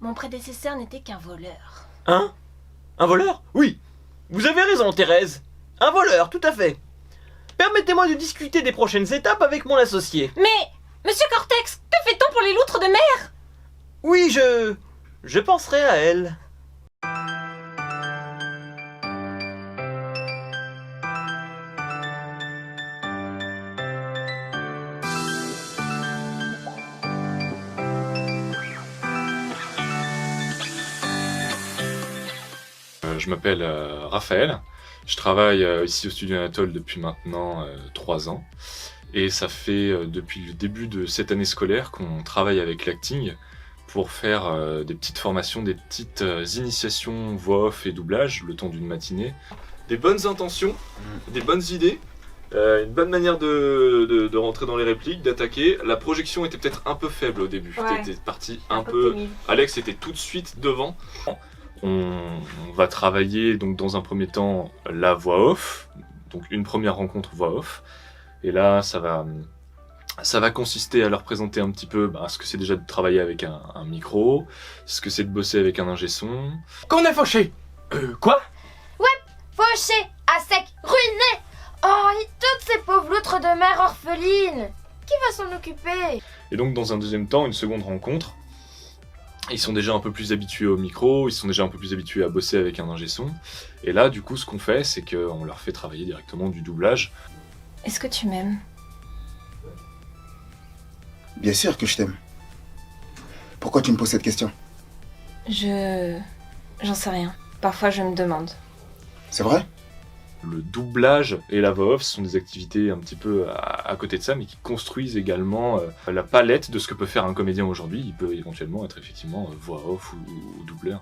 Mon prédécesseur n'était qu'un voleur. Hein? Un voleur? Oui. Vous avez raison, Thérèse. Un voleur, tout à fait. Permettez-moi de discuter des prochaines étapes avec mon associé. Mais, monsieur Cortex, que fait-on pour les loutres de mer? Oui, je penserai à elle. Je m'appelle Raphaël, je travaille ici au Studio Anatole depuis maintenant 3 ans. Et ça fait depuis le début de cette année scolaire qu'on travaille avec l'acting pour faire des petites formations, des petites initiations voix off et doublage le temps d'une matinée. Des bonnes intentions, des bonnes idées, une bonne manière de rentrer dans les répliques, d'attaquer. La projection était peut-être un peu faible au début, t'étais parti un peu... Alex était tout de suite devant. On va travailler donc dans un premier temps la voix off, donc une première rencontre voix off. Et là, ça va consister à leur présenter un petit peu ce que c'est déjà de travailler avec un micro, ce que c'est de bosser avec un ingé son. Qu'on est fauché. Quoi? Fauché, à sec, ruiné. Oh, et toutes ces pauvres loutres de mer orphelines. Qui va s'en occuper? Et donc dans un deuxième temps, une seconde rencontre, ils sont déjà un peu plus habitués au micro, ils sont déjà un peu plus habitués à bosser avec un ingé son. Et là, du coup, ce qu'on fait, c'est qu'on leur fait travailler directement du doublage. Est-ce que tu m'aimes? Bien sûr que je t'aime. Pourquoi tu me poses cette question? J'en sais rien. Parfois, je me demande. C'est vrai? Le doublage et la voix off sont des activités un petit peu à côté de ça, mais qui construisent également la palette de ce que peut faire un comédien aujourd'hui. Il peut éventuellement être effectivement voix off ou doubleur.